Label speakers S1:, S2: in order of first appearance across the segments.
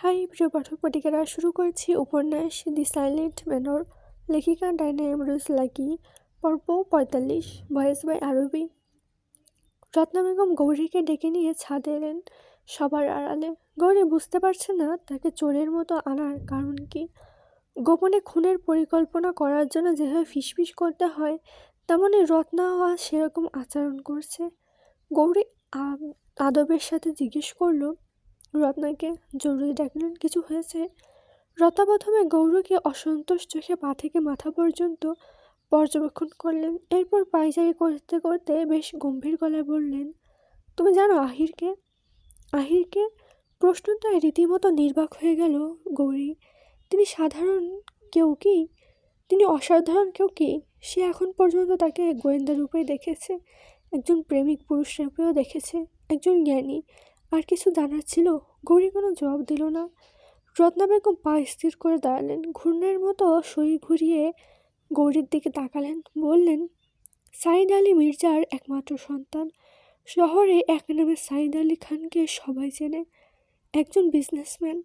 S1: High প্রিয় পাঠক পাঠিকারা, শুরু করছি উপন্যাস দি সাইলেন্ট ম্যানর, লেখিকা ডায়না এমরোজ লাকি, পর্ব ৪৫, ভয়েস বাই আরবি। রত্না বেগম গৌরীকে ডেকে নিয়ে ছাদে এলেন সবার আড়ালে। গৌরী বুঝতে পারছে না তাকে চোরের মতো আনার কারণ কি। গোপনে খুনের পরিকল্পনা করার জন্য যেভাবে ফিসফিস করতে হয়, তেমনই রত্নাও আজ সেরকম আচরণ করছে। গৌরী আদবের সাথে জিজ্ঞেস করলো রত্নাকে, জরুরি ডাকলেন, কিছু হয়েছে? রত্না প্রথমে গৌরীকে অসন্তোষ চোখে পা থেকে মাথা পর্যন্ত পর্যবেক্ষণ করলেন। এরপর পায়চারি করতে করতে বেশ গম্ভীর গলায় বললেন, তুমি জানো আহিরকে? আহিরকে? প্রশ্নটায় রীতিমতো নির্বাক হয়ে গেল গৌরী। তিনি সাধারণ কেউ কি? তিনি অসাধারণ কেউ কি? সে এখন পর্যন্ত তাকে গোয়েন্দা রূপে দেখেছে, একজন প্রেমিক পুরুষ রূপেও দেখেছে, একজন জ্ঞানী। আর কিছু জানার ছিল? গৌরী কোনো জবাব দিল না। রত্না বেগম পা স্থির করে দাঁড়ালেন, ঘূর্ণের মতো শরীর ঘুরিয়ে গৌরীর দিকে তাকালেন, বললেন, সাইদ আলী মির্জার একমাত্র সন্তান। শহরে এক নামে সাইদ আলী খানকে সবাই চেনে, একজন বিজনেসম্যান।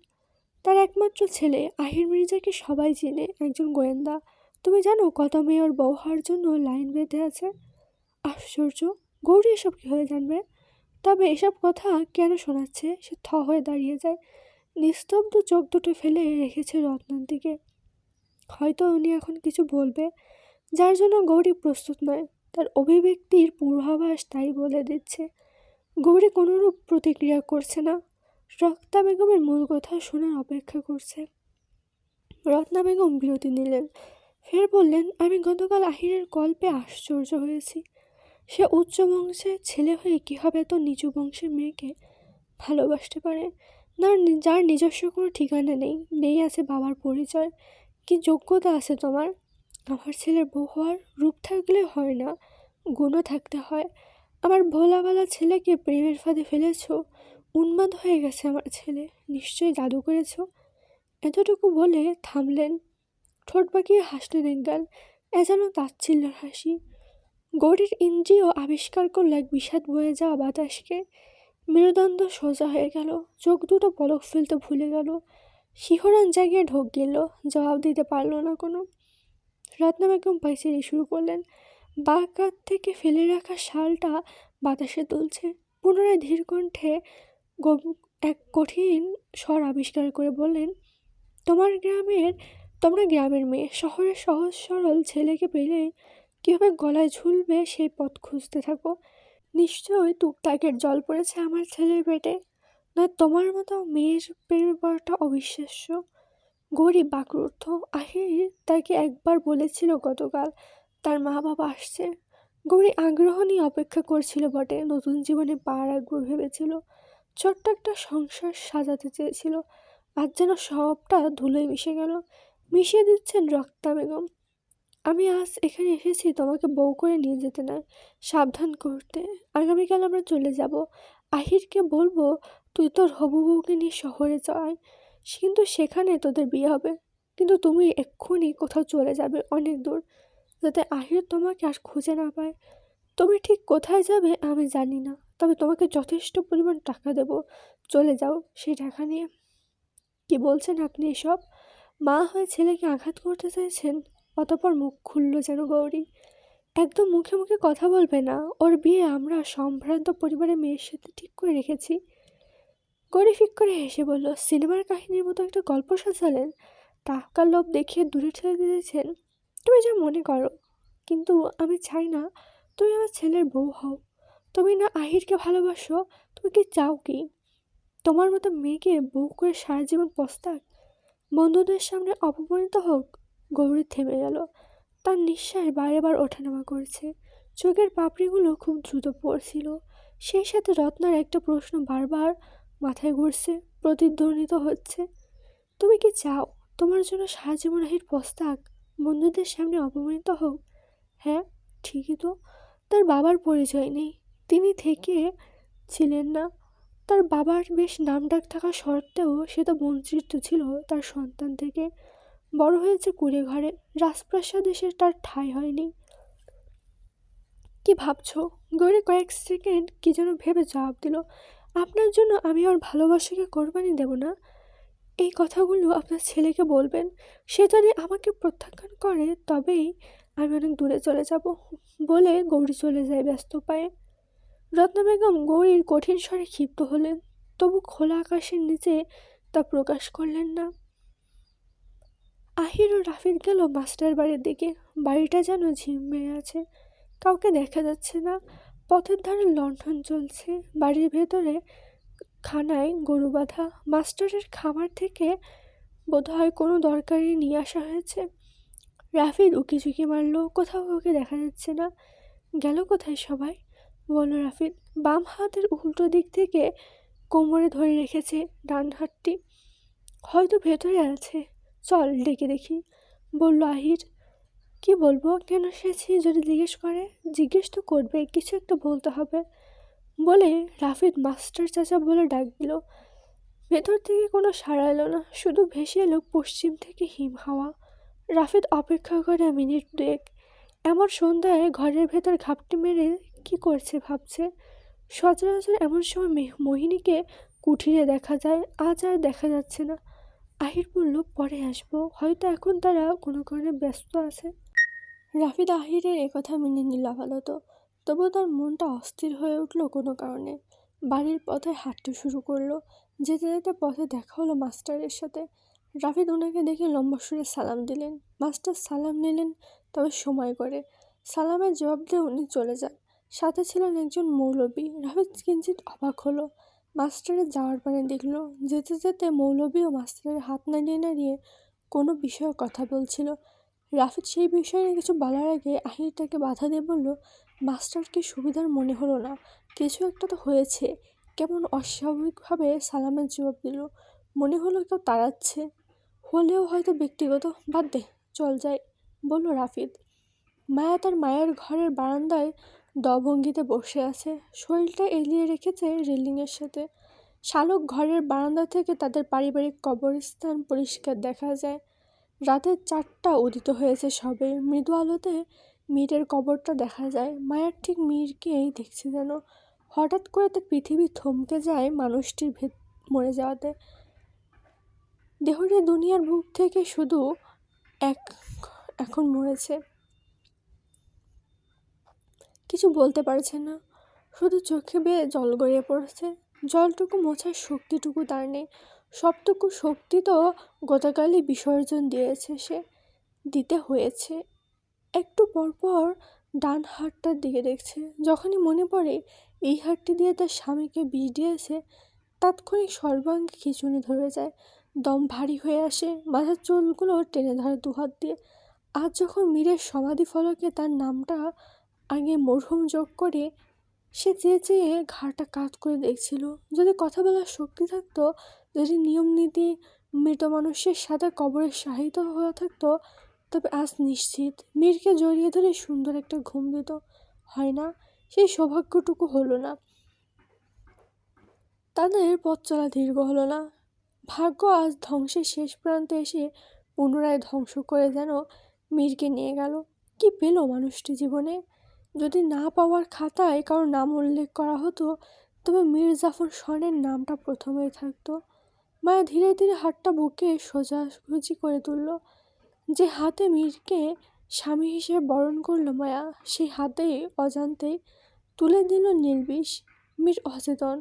S1: তার একমাত্র ছেলে আহির মির্জাকে সবাই চেনে, একজন গোয়েন্দা। তুমি জানো কত মেয়ে ওর বউ হওয়ার জন্য লাইন বেঁধে আছে? আশ্চর্য, গৌরী এসব কীভাবে জানবে? তবে এসব কথা কেন শোনাচ্ছে? সে থ হয়ে দাঁড়িয়ে যায়, নিস্তব্ধ চোখ দুটো ফেলে রেখেছে রত্নার দিকে। হয়তো উনি এখন কিছু বলবে, যার জন্য গৌরী প্রস্তুত নয়। তার অভিব্যক্তির পূর্বাভাস তাই বলে দিচ্ছে। গৌরী কোনোরূপ প্রতিক্রিয়া করছে না, রত্না বেগমের মূল কথা শোনার অপেক্ষা করছে। রত্না বেগম বিরতি নিলেন, ফের বললেন, আমি গতকাল আহিরের গল্পে আশ্চর্য হয়েছি। সে উচ্চ বংশের ছেলে হয়ে কীভাবে এত নিচু বংশের মেয়েকে ভালোবাসতে পারে? না, যার নিজস্ব কোনো ঠিকানা নেই, নেই আছে বাবার পরিচয়। কি যোগ্যতা আছে তোমার আমার ছেলের বউ হওয়ার? রূপ থাকলে হয় না, গুণও থাকতে হয়। আমার ভোলাভালা ছেলেকে প্রেমের ফাঁদে ফেলেছ। উন্মাদ হয়ে গেছে আমার ছেলে, নিশ্চয়ই জাদু করেছ। এতটুকু বলে থামলেন, ঠোঁট বাঁকিয়ে হাসলেন একগাল, এ যেন তাচ্ছিল্যের হাসি। গৌরীর ইন্দ্রিয় আবিষ্কার করল এক বিষাদ বয়ে যাওয়া বাতাসকে। মেরুদণ্ড সোজা হয়ে গেল, চোখ দুটো পলক ফেলতে ভুলে গেল, শিহরণ জাগিয়ে ঢোক গেল, জবাব দিতে পারল না কোনো। রত্না বেগম পায়চারি শুরু করলেন, বাঁ কাঁধ থেকে ফেলে রাখা শালটা বাতাসে তুলছে। পুনরায় ধীর কণ্ঠে এক কঠিন স্বর আবিষ্কার করে বললেন, তোমরা গ্রামের মেয়ে, শহরের সহজ সরল ছেলেকে পেলে কীভাবে গলায় ঝুলবে সেই পথ খুঁজতে থাকো। নিশ্চয়ই টুকটাকের জল পড়েছে আমার ছেলের পেটে, নয় তোমার মতো মেয়ের প্রেমে পড়াটা অবিশ্বাস্য। গৌরী বাকরুদ্ধ। আহির তাকে একবার বলেছিল গতকাল তার মা বাবা আসছে। গৌরী আগ্রহ নিয়ে অপেক্ষা করছিল বটে, নতুন জীবনে পা রাখবো ভেবেছিল, ছোট্ট একটা সংসার সাজাতে চেয়েছিল। আজ যেন সবটা ধুলোয় মিশে গেল। মিশিয়ে দিচ্ছেন রত্না বেগম। আমি আজ এখানে এসেছি তোমাকে বউ করে নিয়ে যেতে নয়, সাবধান করতে। আগামীকাল আমরা চলে যাব। আহিরকে বলবো তুই তোর হবু বউকে নিয়ে শহরে যাওয়ায়, কিন্তু সেখানে তোদের বিয়ে হবে। কিন্তু তুমি এক্ষুনি কোথাও চলে যাবে, অনেক দূর, যাতে আহির তোমাকে আর খুঁজে না পায়। তুমি ঠিক কোথায় যাবে আমি জানি না, তবে তোমাকে যথেষ্ট পরিমাণ টাকা দেব, চলে যাও সেই টাকা নিয়ে। কি বলছেন আপনি এসব? মা হয়ে ছেলেকে আঘাত করতে চাইছেন? অতপর মুখ খুলল যেন গৌরী। একদম মুখে মুখে কথা বলবে না, ওর বিয়ে আমরা সম্ভ্রান্ত পরিবারের মেয়ের সাথে ঠিক করে রেখেছি। গৌরী ফিক করে হেসে বলল, সিনেমার কাহিনীর মতো একটা গল্প সাজালেন, টাকার লোভ দেখিয়ে দূরে ঠেলে দিয়েছেন। তুমি যা মনে করো, কিন্তু আমি চাই না তুমি আমার ছেলের বউ হও। তুমি না আহিরকে ভালোবাসো, তুমি কি চাও কি তোমার মতো মেয়েকে বউ করে সারা জীবন পস্তাক, বন্ধুদের সামনে অপমানিত হোক? গৌরী থেমে গেল, তার নিঃশ্বাস বারেবার ওঠানামা করছে, চোখের পাপড়িগুলো খুব দ্রুত পড়ছিল। সেই সাথে রত্নার একটা প্রশ্ন বারবার মাথায় ঘুরছে, প্রতিধ্বনিত হচ্ছে, তুমি কি চাও তোমার জন্য সারা জীবন আহির পস্তাক, বন্ধুদের সামনে অপমানিত হোক? হ্যাঁ, ঠিকই তো। তার বাবার পরিচয় নেই, তিনি থেকে ছিলেন না। তার বাবার বেশ নামডাক থাকা সত্ত্বেও সে তো বঞ্চিত ছিল তার সন্তান থেকে। বড় হয়েছে কুঁড়ে ঘরে, রাজপ্রাসাদে সে তার ঠাঁই হয়নি। কি ভাবছো? গৌরী কয়েক সেকেন্ড কি যেন ভেবে জবাব দিল, আপনার জন্য আমি ওর ভালোবাসাকে কোরবানি দেব না। এই কথাগুলো আপনার ছেলেকে বলবেন। সে যদি আমাকে প্রত্যাখ্যান করে তবেই আমি অনেক দূরে চলে যাব, বলে গৌরী চলে যায় ব্যস্ত পায়ে। রত্না বেগম গৌরীর কঠিন স্বরে ক্ষিপ্ত হলেন, তবু খোলা আকাশের নিচে তা প্রকাশ করলেন না। আহির ও রাফিদ গেল মাস্টার বাড়ির দিকে। বাড়িটা যেন ঝিমিয়ে আছে, কাউকে দেখা যাচ্ছে না। পথের ধারে লণ্ঠন চলছে। বাড়ির ভেতরে খানায় গরু বাঁধা। মাস্টারের খামার থেকে বোধহয় কোনো দরকারি নিয়ে আসা হয়েছে। রাফিদ উকিঝুঁকি মারল, কোথাও কাউকে দেখা যাচ্ছে না। গেল কোথায় সবাই, বলল রাফিদ। বাম হাতের উল্টো দিক থেকে কোমরে ধরে রেখেছে ডান হাতটি। হয়তো ভেতরে আছে, চল ডেকে দেখি, বলল আহির। কি বলবো, কেন এসেছি যদি জিজ্ঞেস করে? জিজ্ঞেস তো করবে, কিছু একটা বলতে হবে, বলে রাফিদ মাস্টার চাচা বলে ডাক দিল। ভেতর থেকে কোনো সাড়া এলো না, শুধু ভেসে এলো পশ্চিম থেকে হিম হাওয়া। রাফিদ অপেক্ষা করে মিনিট দুয়েক। এমন সন্ধ্যায় ঘরের ভেতর ঘাপটি মেরে কি করছে ভাবছে। সচরাচর এমন সময় মোহিনীকে কুঠিরে দেখা যায়, আজ আর দেখা যাচ্ছে না। আহির বলল, পরে আসবো, হয়তো এখন তারা কোনো কারণে ব্যস্ত আছে। রাফিদ আহিরের একথা মেনে নিল আপাতত, তবুও তার মনটা অস্থির হয়ে উঠল কোনো কারণে। বাড়ির পথে হাঁটতে শুরু করলো। যেতে যেতে পথে দেখা হলো মাস্টারের সাথে। রাফিদ ওনাকে দেখে লম্বা সুরে সালাম দিলেন। মাস্টার সালাম নিলেন, তবে সময় করে। সালামের জবাব দিয়ে উনি চলে যান। সাথে ছিলেন একজন মৌলবি। রাফিদ কিঞ্চিত অবাক হলো। মাস্টারের যাওয়ার পানে দেখল। যেতে যেতে মৌলবি ও মাস্টারের হাত নাড়িয়ে নাড়িয়ে কোনো বিষয়ে কথা বলছিল। রাফিদ সেই বিষয়ে কিছু বলার আগে আহির তাকে বাধা দিয়ে বলল, মাস্টারকে সুবিধার মনে হলো না, কিছু একটা তো হয়েছে। কেমন অস্বাভাবিকভাবে সালামের জবাব দিল, মনে হলো কেউ তাড়াচ্ছে। হলেও হয়তো ব্যক্তিগত, বাদ দে, চল যাই, বলল রাফিদ। মায়া তার মায়ের ঘরের বারান্দায় দভঙ্গিতে বসে আছে, শরীরটা এলিয়ে রেখেছে রেলিংয়ের সাথে। শালক ঘরের বারান্দা থেকে তাদের পারিবারিক কবরস্থান পরিষ্কার দেখা যায়। রাতের 4টা উদিত হয়েছে সবে। মৃদু আলোতে মীরের কবরটা দেখা যায়। মায়ার ঠিক মীরকেই দেখছে যেন। হঠাৎ করে তার পৃথিবী থমকে যায় মানুষটির মরে যাওয়াতে। দেহটি দুনিয়ার বুক থেকে শুধু এক এখন মরেছে। কিছু বলতে পারছে না, শুধু চোখে বেয়ে জল গড়িয়ে পড়ছে। জলটুকু মোছার শক্তিটুকু তার নেই। সবটুকু শক্তি তো গতকালই বিসর্জন দিয়েছে সে, দিতে হয়েছে। একটু পরপর ডান হাতটার দিকে দেখছে। যখনই মনে পড়ে এই হাতটি দিয়ে তার স্বামীকে বিষ দিয়েছে, তাৎক্ষণিক সর্বাঙ্গে খিঁচুনি ধরে যায়, দম ভারী হয়ে আসে, মাথার চুলগুলো টেনে ধরে দুহাত দিয়ে। আজ যখন মীরের সমাধি ফলকে তার নামটা আগে মরহুম যোগ করে, সে চেয়ে চেয়ে ঘাড়টা কাত করে দেখছিল। যদি কথা বলার শক্তি থাকতো, যদি নিয়ম নীতি মৃত মানুষের সাথে কবরে শাহিত হয়ে থাকতো, তবে আজ নিশ্চিত মীরকে জড়িয়ে ধরে সুন্দর একটা ঘুম দিত। হয় না, সেই সৌভাগ্যটুকু হলো না। তাদের পথ চলা দীর্ঘ হলো না। ভাগ্য আজ ধ্বংসের শেষ প্রান্তে এসে পুনরায় ধ্বংস করে যেন মীরকে নিয়ে গেল। কি পেল মানুষটি জীবনে? যদি না পাওয়ার খাতায় কারো নাম উল্লেখ করা হতো, তবে মীর জাফর সনের নামটা প্রথমেই থাকতো। মায়া ধীরে ধীরে হাতটা বুকে সোজাসুজি করে তুলল। যে হাতে মীরকে স্বামী হিসেবে বরণ করলো মায়া, সেই হাতেই অজান্তেই তুলে দিল নির্বিষ। মীর অচেতন,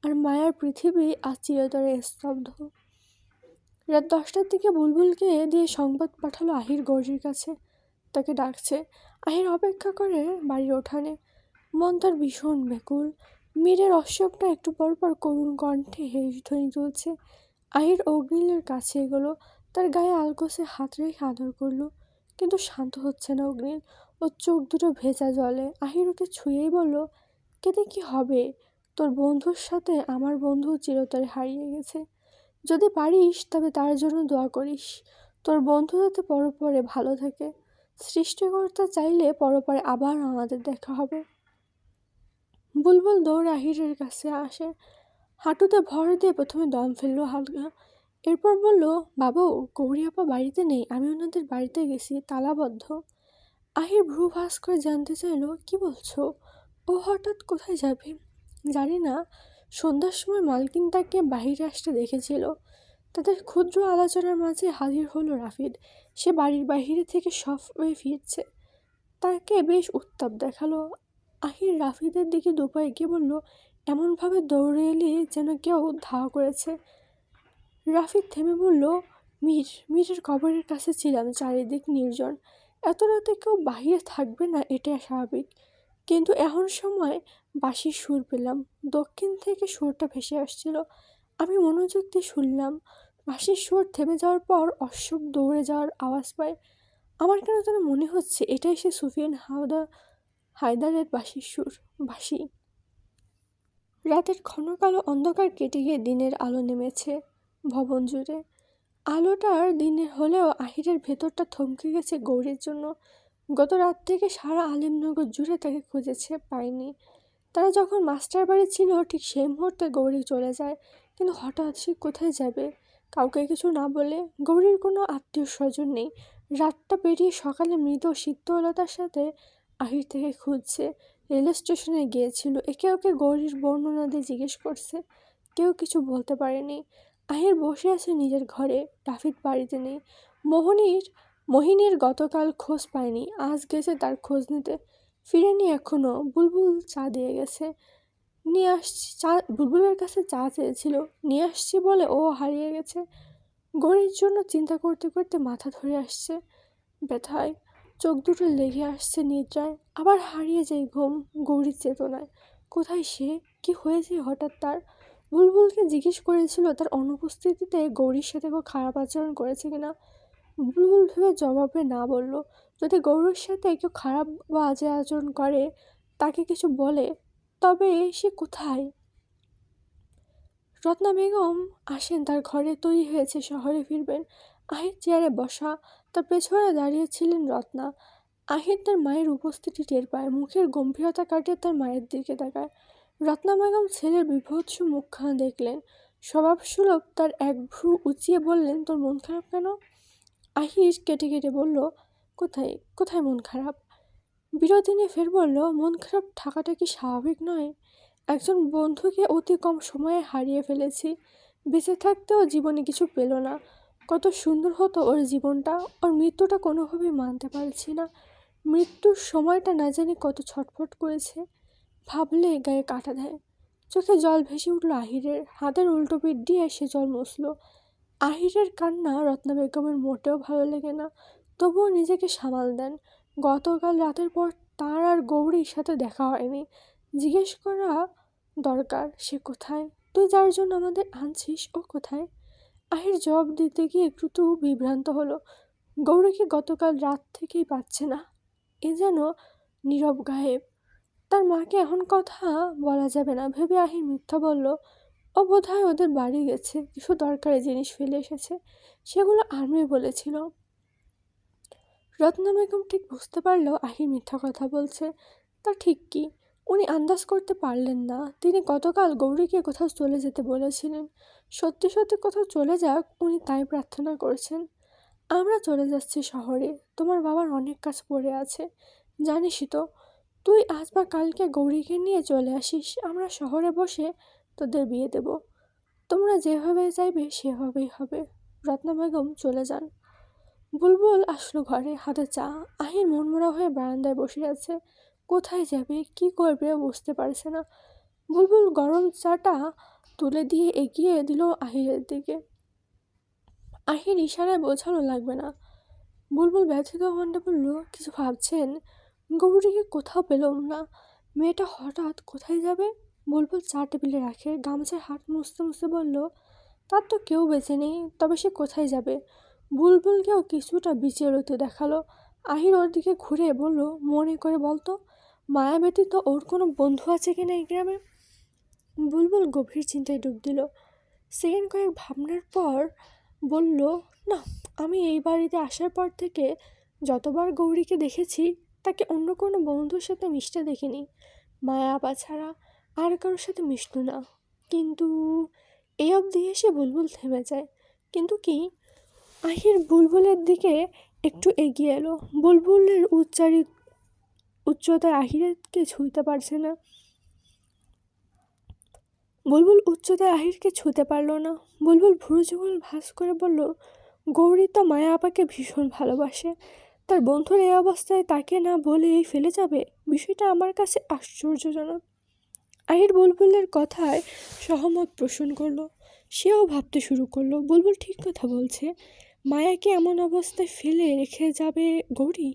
S1: আর মায়ার পৃথিবী আজ চিরতরে স্তব্ধ। রাত 10টার দিকে বুলবুলকে দিয়ে সংবাদ পাঠালো আহির গৌরীর কাছে। তাকে ডাকছে। আহির অপেক্ষা করে বাড়ির ওঠানে। মন তার ভীষণ ব্যাকুল। মীরের অশ্বকটা একটু পর পর করুণ কণ্ঠে হেঁস ধ্বনি তুলছে। আহির অগ্নিলের কাছে এগোলো, তার গায়ে আলগোসে হাত রেখে আদর করলো, কিন্তু শান্ত হচ্ছে না অগ্নিল। ওর চোখ দুটো ভেজা জলে। আহির ওকে ছুঁয়েই বলল, কেঁদে কি হবে? তোর বন্ধুর সাথে আমার বন্ধু চিরতরে হারিয়ে গেছে। যদি পারিস তবে তার জন্য দোয়া করিস, তোর বন্ধু যাতে পরপরে ভালো থাকে। সৃষ্টিকর্তা চাইলে পরপরে আবার আমাদের দেখা হবে। বুলবুল দৌড়ে আহিরের কাছে আসে, হাঁটুতে ভর দিয়ে প্রথমে দম ফেললো হালকা, এরপর বলল, বাবু, গৌরী আপা বাড়িতে নেই, আমি ওনাদের বাড়িতে গেছি, তালাবদ্ধ। আহির ভ্রু ভাঁজ করে জানতে চাইল, কি বলছো? ও হঠাৎ কোথায় যাবে? জানি না, সন্ধ্যার সময় মালকিন তাকে বাহিরে আসতে দেখেছিল। তাদের ক্ষুদ্র আলোচনার মাঝে হাজির হলো রাফিদ। সে বাড়ির বাহিরে থেকে সবে ফিরছে। তাকে বেশ উত্তাপ দেখালো। আহির রাফিদের দিকে দুপায়ে গিয়ে বলল, এমনভাবে দৌড়ে এলি যেন কেউ ধাওয়া করেছে। রাফিদ থেমে বলল, মীরের কবরের কাছে ছিলাম, চারিদিক নির্জন, এত রাতে কেউ বাহিরে থাকবে না, এটা স্বাভাবিক। কিন্তু এমন সময় বাঁশির সুর পেলাম। দক্ষিণ থেকে সুরটা ভেসে আসছিল। আমি মনোযোগ দিয়ে শুনলাম। বাঁশির সুর থেমে যাওয়ার পর অশ্বক দৌড়ে যাওয়ার আওয়াজ পায়। আমার কেন যেন মনে হচ্ছে এটাই সে সুফিয়ান হায়দারের বাঁশির সুর। বাঁশি। রাতের ঘন কালো অন্ধকার কেটে গিয়ে দিনের আলো নেমেছে ভবন জুড়ে। আলোটার দিনের হলেও আহিরের ভেতরটা থমকে গেছে গৌরীর জন্য। গত রাত থেকে সারা আলিমনগর জুড়ে তাকে খুঁজেছে, পায়নি। তারা যখন মাস্টার বাড়ি ছিল ঠিক সেই মুহূর্তে গৌরী চলে যায়। কিন্তু হঠাৎ সে কোথায় যাবে? কাউকে কিছু না বলে। গৌরীর কোনো আত্মীয় স্বজন নেই। রাতটা পেরিয়ে সকালে মৃত শীতলতার সাথে আহির থেকে খুঁজছে। রেল স্টেশনে গিয়েছিল, একে ওকে গৌরীর বর্ণনা দিয়ে জিজ্ঞেস করছে। কেউ কিছু বলতে পারেনি। আহির বসে আছে নিজের ঘরে। রাফিদ বাড়িতে নেই। মোহিনীর গতকাল খোঁজ পায়নি, আজ গেছে তার খোঁজ নিতে। ফিরেনি এখনো। বুলবুল চা দিয়ে গেছে, নিয়ে আসছি। বুলবুলের কাছে চা চেয়েছিল, নিয়ে আসছি বলে ও হারিয়ে গেছে। গৌরীর জন্য চিন্তা করতে করতে মাথা ধরে আসছে ব্যথায়। চোখ দুটো লেগে আসছে নিদ্রায়। আবার হারিয়ে যায় ঘুম। গৌরীর চেতনায়। কোথায় সে? কি হয়েছে হঠাৎ তার? বুলবুলকে জিজ্ঞেস করেছিল তার অনুপস্থিতিতে গৌরীর সাথে কেউ খারাপ আচরণ করেছে কিনা। বুলবুল ভেবে জবাবে না বলল। যদি গৌরীর সাথে কেউ খারাপ বা বাজে আচরণ করে, তাকে কিছু বলে, তবে সে কোথায়? রত্না বেগম আসেন তার ঘরে, তৈরি হয়েছে শহরে ফিরবেন। আহির চেয়ারে বসা, তার পেছনে দাঁড়িয়েছিলেন রত্না। আহির তার মায়ের উপস্থিতি টের পায়। মুখের গম্ভীরতা কাটিয়ে তার মায়ের দিকে তাকায়। রত্না বেগম ছেলের বিভৎস মুখখানা দেখলেন। স্বভাবসুলভ তার এক ভ্রু উঁচিয়ে বললেন, তোর মন খারাপ কেন? আহির কেটে কেটে বলল, কোথায় কোথায় মন খারাপ? বিনোদিনী ফের বলল, মন খারাপ থাকাটা কি স্বাভাবিক নয়? একজন বন্ধুকে অতি কম সময়ে হারিয়ে ফেলেছি। বেঁচে থাকতেও জীবনে কিছু পেল না। কত সুন্দর হতো ওর জীবনটা। ওর মৃত্যুটা কোনোভাবেই মানতে পারছি না। মৃত্যুর সময়টা না জানি কত ছটফট করেছে। ভাবলে গায়ে কাটা দেয়। চোখে জল ভেসে উঠল আহিরের। হাতের উল্টো পিঠ দিয়ে সে জল মুছল। আহিরের কান্না রত্না বেগমের মোটেও ভালো লেগে না। তবুও নিজেকে সামাল দেন। গতকাল রাতের পর তার আর গৌরীর সাথে দেখা হয়নি। জিজ্ঞেস করা দরকার, সে কোথায়? তুই যার জন্য আমাদের আনছিস, ও কোথায়? আহির জবাব দিতে গিয়ে একটু বিভ্রান্ত হলো। গৌরীকে গতকাল রাত থেকেই পাচ্ছে না। এ যেন নীরব গায়েব। তার মাকে এখন কথা বলা যাবে না ভেবে আহির মিথ্যা বলল, ও বোধহয় ওদের বাড়ি গেছে, কিছু দরকারি জিনিস ফেলে এসেছে, সেগুলো আনবে বলেছিল। রত্না বেগম ঠিক বুঝতে পারল আহির মিথ্যা কথা বলছে। তা ঠিক কি? উনি আন্দাজ করতে পারলেন না। তিনি গতকাল গৌরীকে কোথাও চলে যেতে বলেছিলেন। সত্যি সত্যি কোথাও চলে যাক, উনি তাই প্রার্থনা করছেন। আমরা চলে যাচ্ছি শহরে। তোমার বাবার অনেক কাজ পড়ে আছে, জানিসই তো। তুই আজ বা কালকে গৌরীকে নিয়ে চলে আসিস। আমরা শহরে বসে তোদের বিয়ে দেব। তোমরা যেভাবে চাইবে সেভাবেই হবে। রত্না বেগম চলে যান। বুলবুল আসলো ঘরে, হাতে চা। আহির মনমরা হয়ে বারান্দায় বসে আছে। কোথায় যাবে, কি করবে বুঝতে পারছে না। বুলবুল গরম চাটা তুলে দিয়ে এগিয়ে দিল আহিরের দিকে। আহির ইশারায় বোঝানো লাগবে না। বুলবুল ব্যথিত কণ্ঠে বলল, কিছু ভাবছেন? গৌরীকে কোথাও পেলাম না। মেয়েটা হঠাৎ কোথায় যাবে? বুলবুল চা টেবিলে রাখে, গামছায় হাত মুছতে মুছতে বলল, তার তো কেউ বেঁচে নেই, তবে সে কোথায় যাবে? বুলবুলকেও কিছুটা বিচলিত দেখালো। আহির ওর দিকে ঘুরে বলল, মনে করে বলতো, মায়া ব্যতীত ওর কোনো বন্ধু আছে কিনা এই গ্রামে? বুলবুল গভীর চিন্তায় ডুব দিল। সেকেন্ড কয়েক ভাবনার পর বলল, না, আমি এই বাড়িতে আসার পর থেকে যতবার গৌরীকে দেখেছি, তাকে অন্য কোনো বন্ধুর সাথে মিশতে দেখিনি। মায়া আপা ছাড়া আর কারোর সাথে মিশল না। কিন্তু এই অবধি এসে বুলবুল থেমে যায়। কিন্তু কি? আহির বুলবুলের দিকে একটু এগিয়ে এলো। বুলবুলের উচ্চতায় আহিরকে ছুঁইতে পারছে না। বুলবুল উচ্চতায় আহিরকে ছুঁতে পারল না। বুলবুল ভুরু যুগল ভাঁজ করে বলল, গৌরী তো মায়া আপাকে ভীষণ ভালোবাসে, তার বন্ধুর এই অবস্থায় তাকে না বলেই ফেলে যাবে, বিষয়টা আমার কাছে আশ্চর্যজনক। আহির বুলবুলের কথায় সহমত পোষণ করলো। সেও ভাবতে শুরু করলো, বুলবুল ঠিক কথা বলছে। মায়াকে এমন অবস্থায় ফেলে রেখে যাবে গৌরী?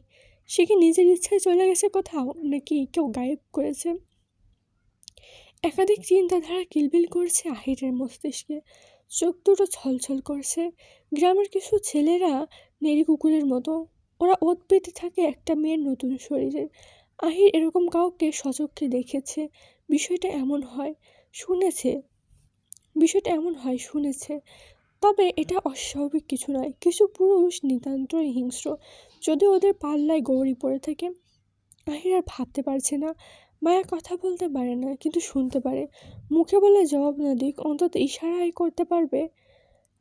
S1: সে কি নিজের ইচ্ছায় চলে গেছে কোথাও, নাকি কেউ গায়েব করেছে? একাধিক চিন্তাধারা কিলবিল করছে আহিরের মস্তিষ্কে। চোখ দুটো ছলছল করছে। গ্রামের কিছু ছেলেরা নেড়ি কুকুরের মতো, ওরা ওত পেতে থাকে একটা মেয়ের নতুন শরীরে। আহির এরকম কাউকে সচক্ষে দেখেছে। বিষয়টা এমন হয় শুনেছে। তবে এটা অস্বাভাবিক কিছু নয়। কিছু পুরুষ নিতান্তই হিংস্র। যদি ওদের পাল্লায় গৌরী পড়ে থাকে। আহির আর ভাবতে পারছে না। মায়া কথা বলতে পারে না, কিন্তু শুনতে পারে। মুখে বলে জবাব না দিক, অন্তত ইশারাই করতে পারবে।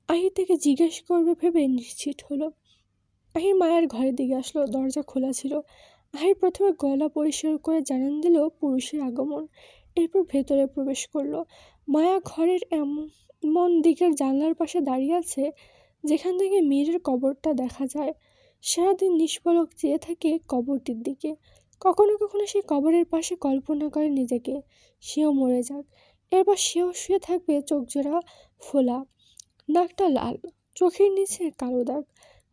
S1: আহির থেকে জিজ্ঞেস করবে ভেবে নিশ্চিত হলো। আহির মায়ের ঘরের দিকে আসলো। দরজা খোলা ছিল। আহির প্রথমে গলা পরিষ্কার করে জানান দিল পুরুষের আগমন। এরপর ভেতরে প্রবেশ করলো। মায়া ঘরের এমন দিকের জানলার পাশে দাঁড়িয়ে আছে যেখান থেকে মীরের কবরটা দেখা যায়। সারাদিন নিষ্পলক চেয়ে থাকে কবরটির দিকে। কখনো কখনো সেই কবরের পাশে কল্পনা করে নিজেকে, সেও মরে যাক, এরপর সেও শুয়ে থাকবে চোখজোড়া ফোলা, নাকটা লাল, চোখের নিচে কালো দাগ।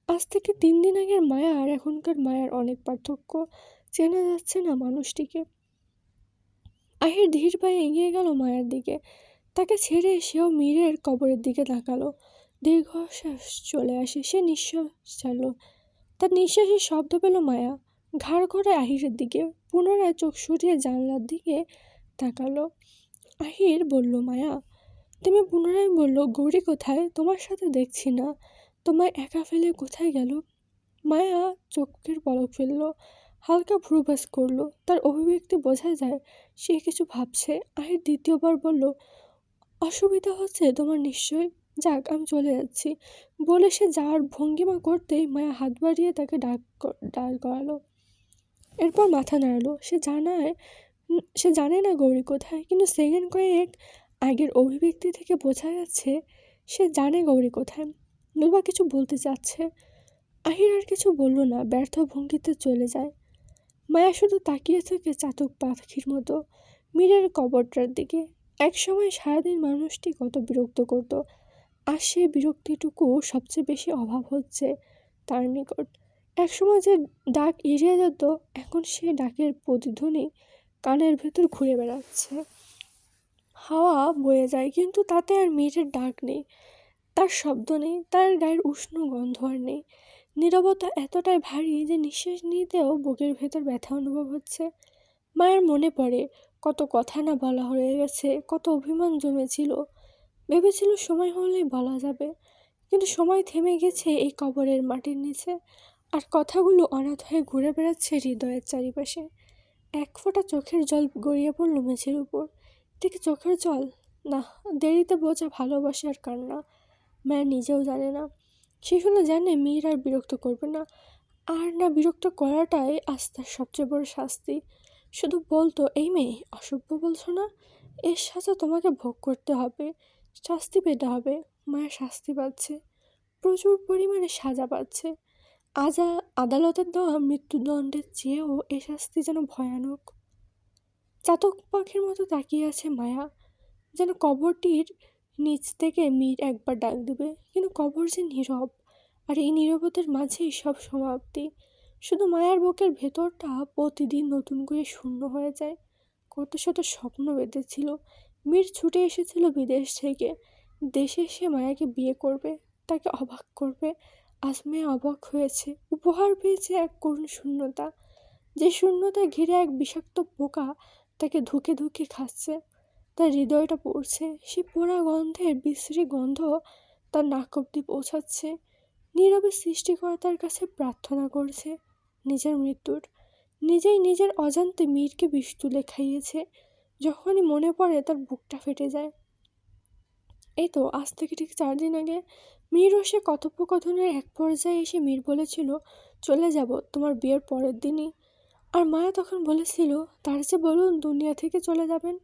S1: আজ থেকে 3 দিন আগের মায়া আর এখনকার মায়ার অনেক পার্থক্য। চেনা যাচ্ছে না মানুষটিকে। আহির ধীর পায়ে এগিয়ে গেল মায়ার দিকে। তাকে ছেড়ে সেও মীরের কবরের দিকে তাকালো। দীর্ঘশ্বাস চলে আসে। সে নিঃশ্বাস ছাড়ল। তার নিঃশ্বাসের শব্দ পেল মায়া। ঘাড় ঘোরে আহিরের দিকে। পুনরায় চোখ সরিয়ে জানলার দিকে তাকালো। আহির বলল, মায়া। তুমি পুনরায় বলল, গৌরী কোথায়? তোমার সাথে দেখছি না। তোমায় একা ফেলে কোথায় গেল? মায়া চোখের পলক ফেলল, হালকা ভ্রুভাস করল। তার অভিব্যক্তি বোঝা যায় সে কিছু ভাবছে। আহির দ্বিতীয়বার বলল, অসুবিধা হচ্ছে তোমার নিশ্চয়? যাক, আমি চলে যাচ্ছি। বলে সে যাওয়ার ভঙ্গিমা করতেই মায়া হাত বাড়িয়ে তাকে দাঁড় করালো। এরপর মাথা নাড়ালো। সে জানে না গৌরী কোথায়, কিন্তু সেকেন্ড কয়েক আগের অভিব্যক্তি থেকে বোঝা যাচ্ছে সে জানে গৌরী কোথায়। নুরবা কিছু বলতে চাচ্ছে। আহির আর কিছু বলল না, ব্যর্থ ভঙ্গিতে চলে যায়। মায়া শুধু তাকিয়ে থাকে চাতক পাখির মতো মীরের কবরটার দিকে। একসময় সারাদিন মানুষটি কত বিরক্ত করত, আর সেই বিরক্তিটুকু সবচেয়ে বেশি অভাব হচ্ছে তার নিকট। একসময় যে ডাক এড়িয়ে যেত, এখন সে ডাকের প্রতিধ্বনি কানের ভেতর ঘুরে বেড়াচ্ছে। হাওয়া বয়ে যায়, কিন্তু তাতে আর মীরের ডাক নেই, তার শব্দ নেই, তার গায়ের উষ্ণ গন্ধ আর নেই। নীরবতা এতটাই ভারী যে নিঃশ্বাস নিতেও বুকের ভেতর ব্যথা অনুভব হচ্ছে। মায়ের মনে পড়ে কত কথা না বলা হয়ে গেছে, কত অভিমান জমেছিল। ভেবেছিল সময় হলেই বলা যাবে, কিন্তু সময় থেমে গেছে এই কবরের মাটির নিচে। আর কথাগুলো অনাথ হয়ে ঘুরে বেড়াচ্ছে হৃদয়ের চারিপাশে। এক ফোঁটা চোখের জল গড়িয়ে পড়ল মেঝের উপর। এটা কি চোখের জল? না, দেরিতে বোঝা ভালোবাসার কান্না। মায়া নিজেও জানে না। সে শুধু জানে মীর আর বিরক্ত করবে না, আর না বিরক্ত করাটাই আজ তার সবচেয়ে বড় শাস্তি। শুধু বলতো, এই মেয়ে, অসভ্য বলছো না? এর সাজা তোমাকে ভোগ করতে হবে, শাস্তি পেতে হবে। মায়া শাস্তি পাচ্ছে, প্রচুর পরিমাণে সাজা পাচ্ছে। আদালতের দেওয়া মৃত্যুদণ্ডের চেয়েও এ শাস্তি যেন ভয়ানক। চাতক পাখির মতো তাকিয়ে আছে মায়া, যেন কবরটির নিচ থেকে মীর একবার ডাক দেবে, কিন্তু কবর যে নীরব, আর এই নীরবতার মাঝেই সব সমাপ্তি। শুধু মায়ার বুকের ভেতরটা প্রতিদিন নতুন করে শূন্য হয়ে যায়। কত শত স্বপ্ন বেঁধেছিল। মীর ছুটে এসেছিল বিদেশ থেকে। দেশে এসে মায়াকে বিয়ে করবে, তাকে অবাক করবে। আজ মেয়ে অবাক হয়েছে। উপহার পেয়েছে এক করুণ শূন্যতা, যে শূন্যতা ঘিরে এক বিষাক্ত পোকা তাকে ধুকে ধুকে খাচ্ছে। তার হৃদয়টা পড়ছে, সে পোড়া গন্ধের বিশ্রী গন্ধ তার নাক অব্দি পৌঁছাচ্ছে। নীরবে সৃষ্টিকর্তার কাছে প্রার্থনা করছে নিজের মৃত্যুর। নিজেই নিজের অজান্তে মীরকে বিষ তুলে খাইয়েছে। যখনই মনে পড়ে তার বুকটা ফেটে যায়। এই তো আজ থেকে ঠিক 4 দিন আগে মীর ও সে কথোপকথনের এক পর্যায়ে এসে মীর বলেছিল, চলে যাব তোমার বিয়ের পরের দিনই। আর মায়া তখন বলেছিল, তার চেয়ে বলুন দুনিয়া থেকে চলে যাবেন।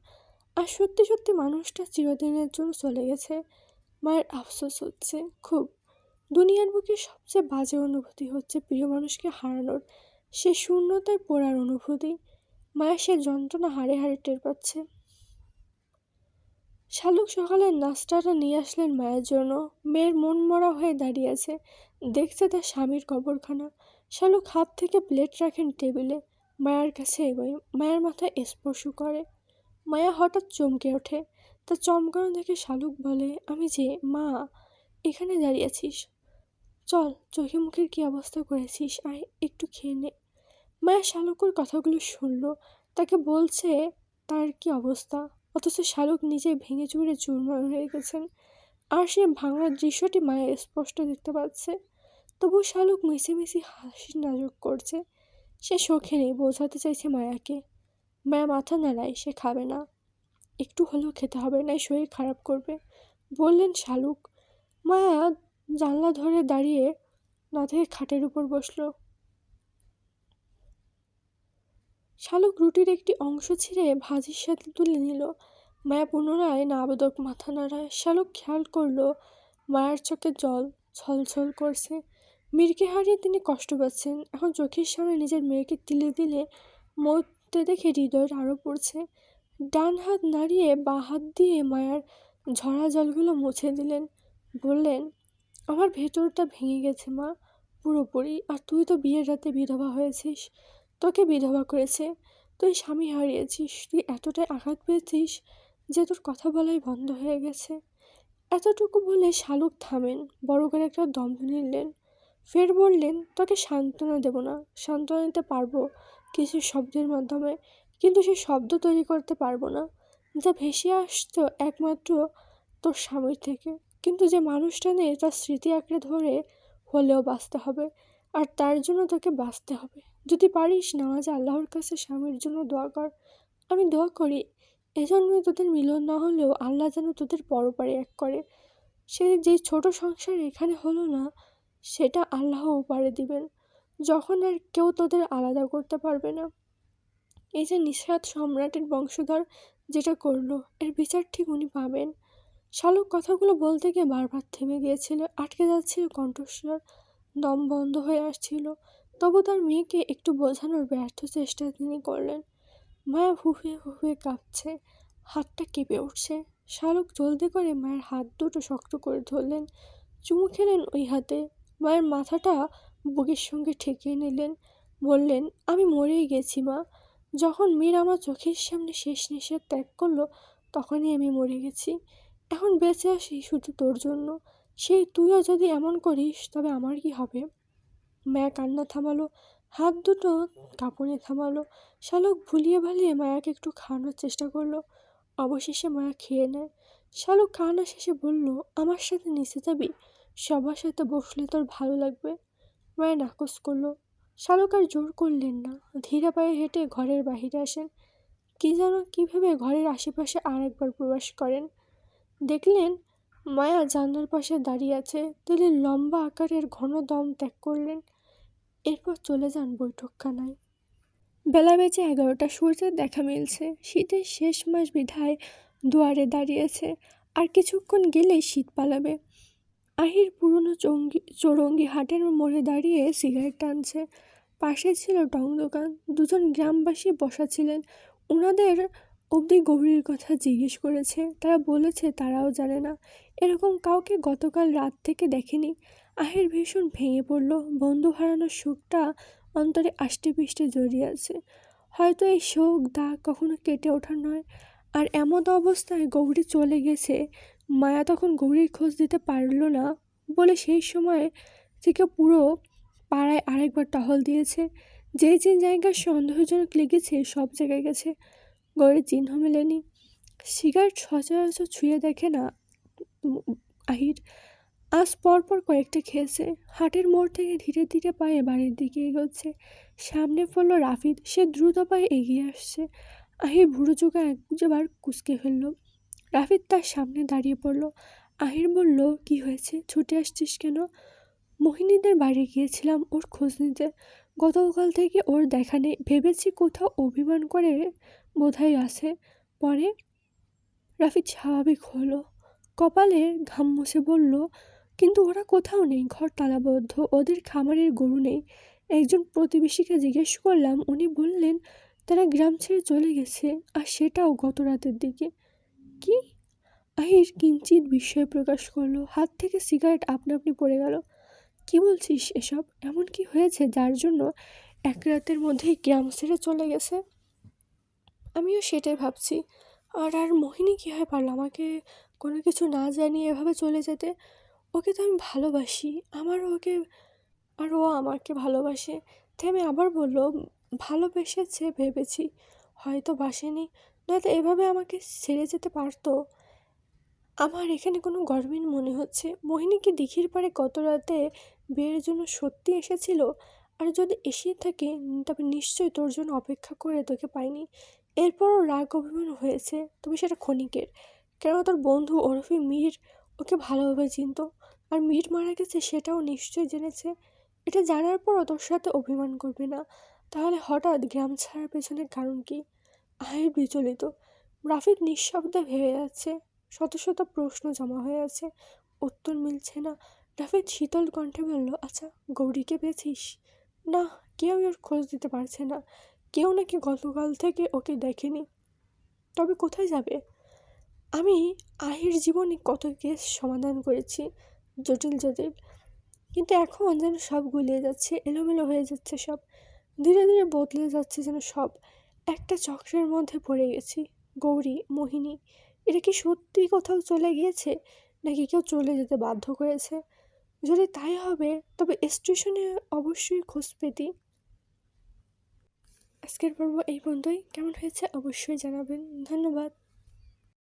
S1: আর সত্যি সত্যি মানুষটা চিরদিনের জন্য চলে গেছে। মায়ের আফসোস হচ্ছে খুব। দুনিয়ার বুকে সবচেয়ে বাজে অনুভূতি হচ্ছে প্রিয় মানুষকে হারানোর, সে শূন্যতায় পড়ার অনুভূতি। মায়া সে যন্ত্রণা হাড়ে হাড়ে টের পাচ্ছে। শালুক সকালের নাস্তাটা নিয়ে আসলেন মায়ের জন্য। মেয়ের মন মরা হয়ে দাঁড়িয়ে আছে, দেখছে তার স্বামীর কবরখানা। শালুক হাত থেকে প্লেট রাখেন টেবিলে, মায়ের কাছে এগোয়, মায়ের মাথায় স্পর্শ করে। মায়া হঠাৎ চমকে ওঠে। তার চমকানো দেখে শালুক বলে, আমি যে মা, এখানে দাঁড়িয়ে আছিস, চল, চোখে মুখের কি অবস্থা করেছিস, আয় একটু খেয়ে নে। মায়া শালুকুর কথাগুলো শুনল, তাকে বলছে তার কি অবস্থা, অথচ শালুক নিজে ভেঙে চুরে চুরমার হয়ে গেছেন। আর সে ভাঙার দৃশ্যটি মায়া স্পষ্ট দেখতে পাচ্ছে। তবু শালুক মিছিমিছি হাসি নাজুক করছে। সে শোকে নেই, বোঝাতে চাইছে মায়াকে। মায়া মাথা নাড়ায়, সে খাবে না, একটু হলেও খেতে হবে, নাই শরীর খারাপ করবে, বললেন শালুক। মায়া জানলা ধরে দাঁড়িয়ে না থেকে খাটের উপর বসলো। শালুক রুটির একটি অংশ ছিঁড়ে ভাজির সাথে তুলে নিল। মায়া পুনরায় নাবেদক মাথা নাড়ায়। শালুক খেয়াল করলো মায়ের চোখে জল ছলছল করছে। মীরকে হারিয়ে তিনি কষ্ট পাচ্ছেন। এখন চোখের সামনে নিজের মেয়েকে তিলে তিলে মরতে দেখে হৃদয়টা আরও পড়ছে। ডান হাত নাড়িয়ে বাঁ হাত দিয়ে মায়ার ঝরা জলগুলো মুছে দিলেন। বললেন, আমার ভেতরটা ভেঙে গেছে মা, পুরোপুরি। আর তুই তো বিয়ের রাতে বিধবা হয়েছিস, তোকে বিধবা করেছে, তুই স্বামী হারিয়েছিস, তুই এতটাই আঘাত পেয়েছিস যে তোর কথা বলাই বন্ধ হয়ে গেছে। এতটুকু বলে শালুক থামেন, বড় করে একটা দম নিলেন। ফের বললেন, তোকে সান্ত্বনা দেব না, সান্ত্বনা দিতে পারবো কিছু শব্দের মাধ্যমে, কিন্তু সে শব্দ তৈরি করতে পারবো না যা ভেসে আসতো একমাত্র তোর স্বামীর থেকে। কিন্তু যে মানুষটা নেই, তার স্মৃতি আঁকড়ে ধরে হলেও বাঁচতে হবে, আর তার জন্য তোকে বাঁচতে হবে। যদি পারিস নামাজে আল্লাহর কাছে স্বামীর জন্য দোয়া কর। আমি দোয়া করি এজন্যই তোদের মিলন না হলেও আল্লাহ যেন তোদের পরপারে এক করে। সে যে ছোট সংসার এখানে হলো না, সেটা আল্লাহ ওপারে দিবেন, যখন আর কেউ তোদের আলাদা করতে পারবে না। এই যে নিঃস্বাদ সম্রাটের বংশধর যেটা করলো, এর বিচার ঠিক উনি পাবেন। শালুক কথাগুলো বলতে গিয়ে বারবার থেমে গিয়েছিল, আটকে যাচ্ছিল কণ্ঠস্বর, দম বন্ধ হয়ে আসছিল। তবু তার মেয়েকে একটু বোঝানোর ব্যর্থ চেষ্টা তিনি করলেন। মায়া হুফে হুফে কাঁপছে, হাতটা কেঁপে উঠছে। শালুক জলদি করে মায়ের হাত দুটো শক্ত করে ধরলেন, চুমু খেলেন ওই হাতে। মায়ের মাথাটা বুকের সঙ্গে ঠেকিয়ে নিলেন, বললেন, আমি মরেই গেছি মা। যখন মীর আমার চোখের সামনে শেষ নিঃশ্বাস ত্যাগ করলো, তখনই আমি মরে গেছি। এখন বেঁচে আসি শুধু তোর জন্য। সেই তুইও যদি এমন করিস, তবে আমার কি হবে? মায়া কান্না থামালো, হাত দুটো কাঁপুনি থামালো। শালুক ভুলিয়ে ভালিয়ে মায়াকে একটু খাওয়ানোর চেষ্টা করলো। অবশেষে মায়া খেয়ে নেয়। শালুক কান্না শেষে বলল, আমার সাথে নিচে যাবি? সবার সাথে বসলে তোর ভালো লাগবে। মায়া নাকচ করলো। শালুক আর জোর করলেন না, ধীরে পায়ে হেঁটে ঘরের বাহিরে আসেন। কি যেন কীভাবে ঘরের আশেপাশে আর একবার প্রবেশ করেন। দেখলেন মায়া জানলার পাশে দাঁড়িয়ে আছে। তিনি লম্বা আকারের ঘন দম ত্যাগ করলেন, এরপর চলে যান বৈঠকখানায়। বেলা বেজে 11টা, সূর্যের দেখা মিলছে। শীতের শেষ মাস বিধায় দুয়ারে দাঁড়িয়েছে, আর কিছুক্ষণ গেলেই শীত পালাবে। আহির পুরনো চৌরঙ্গি হাটের মোড়ে দাঁড়িয়ে সিগারেট টানছে। পাশে ছিল টং দোকান। দুজন গ্রামবাসী বসা ছিলেন। ওনাদের অবধি গৌরীর কথা জিজ্ঞেস করেছে। তারা বলেছে তারাও জানে না, এরকম কাউকে গতকাল রাত থেকে দেখেনি। আহির ভীষণ ভেঙে পড়ল। বন্ধু হারানোর শোকটা অন্তরে আষ্টে পিষ্টে জড়িয়ে আছে। হয়তো এই শোক দাগ কখনো কেটে ওঠা নয়। আর এমন অবস্থায় গৌরী চলে গেছে। মায়া তখন গৌরীর খোঁজ দিতে পারল না বলে সেই সময় থেকে পুরো পাড়ায় আরেকবার টহল দিয়েছে। যে যে জায়গায় সন্দেহজনক লেগেছে সব জায়গায় গেছে, গৌরীর চিহ্ন মেলেনি। সিগারেট সচরাচর ছুঁয়ে দেখে না আহির। আজ পরপর কয়েকটা খেয়েছে। হাটের মোড় থেকে ধীরে ধীরে পায়ে বাড়ির দিকে এগোচ্ছে। সামনে পড়ল রাফিদ, সে দ্রুত পায়ে এগিয়ে আসছে। আহির ভুরু চোখে একবার কুঁচকে ফেলল। রাফিদ তার সামনে দাঁড়িয়ে পড়ল। আহির বলল, কি হয়েছে, ছুটে আসছিস কেন? মোহিনীদের বাড়ি গিয়েছিলাম ওর খোঁজ নিতে। গতকাল থেকে ওর দেখা নেই, ভেবেছি কোথাও অভিমান করে বোধহয় আছে। পরে রাফি স্বাভাবিক হলো, কপালে ঘাম মুছে বলল, কিন্তু ওরা কোথাও নেই, ঘর তালাবদ্ধ, ওদের খামারের গরু নেই। একজন প্রতিবেশীকে জিজ্ঞেস করলাম, উনি বললেন তারা গ্রাম ছেড়ে চলে গেছে, আর সেটাও গত রাতের দিকে। কি? আহির কিঞ্চিত বিস্ময় প্রকাশ করলো, হাত থেকে সিগারেট আপনা আপনি পড়ে গেল। কি বলছিস এসব? এমন কি হয়েছে যার জন্য এক রাতের মধ্যেই গ্রাম ছেড়ে চলে গেছে? আমিও সেটাই ভাবছি। আর মোহিনী কীভাবে পারলো আমাকে কোনো কিছু না জানিয়ে এভাবে চলে যেতে? ওকে তো আমি ভালোবাসি, আমারও ওকে, আর ও আমাকে ভালোবাসে। থেমে আবার বলল, ভালোবেসেছে ভেবেছি, হয়তো বাসেনি, নয়তো এভাবে আমাকে ছেড়ে যেতে পারতো। আমার এখানে কোনো গরমিল মনে হচ্ছে। মোহিনী কি দিঘির পাড়ে গত রাতে বিয়ের জন্য সত্যি এসেছিল? আর যদি এসেই থাকে, তবে নিশ্চয়ই তোর জন্য অপেক্ষা করে তোকে পাইনি। এরপরও রাগ অভিমান হয়েছে, তবে সেটা ক্ষণিকের। কেন, তোর বন্ধু ওরফে মীর ওকে ভালোভাবে চিনত, আর মীর মারা গেছে সেটাও নিশ্চয়ই জেনেছে। এটা জানার পরও তোর সাথে অভিমান করবে না? তাহলে হঠাৎ গ্রাম ছাড়ার পেছনের কারণ কি? আহির বিচলিত, রাফিদ নিঃশব্দে ভেবে যাচ্ছে। শত শত প্রশ্ন জমা হয়ে আছে, উত্তর মিলছে না। রাফিদ শীতল কণ্ঠে বলল, আচ্ছা, গৌরীকে পেয়েছিস? না, কেউ ওর খোঁজ দিতে পারছে না। কেউ নাকি গতকাল থেকে ওকে দেখেনি। তবে কোথায় যাবে? আমি আহির জীবনে কত কেস সমাধান করেছি, জটিল জটিল, কিন্তু এখন যেন সব গুলিয়ে যাচ্ছে, এলোমেলো হয়ে যাচ্ছে সব। ধীরে ধীরে বদলে যাচ্ছে যেন সব। একটা চক্রের মধ্যে পড়ে গেছি। গৌরী, মোহিনী, এটা কি সত্যি কোথাও চলে গিয়েছে, নাকি কেউ চলে যেতে বাধ্য করেছে? যদি তাই হবে, তবে স্টেশনে অবশ্যই খোঁজ পেতি। আজকের পর্ব এই পর্যন্তই। কেমন হয়েছে অবশ্যই জানাবেন। ধন্যবাদ।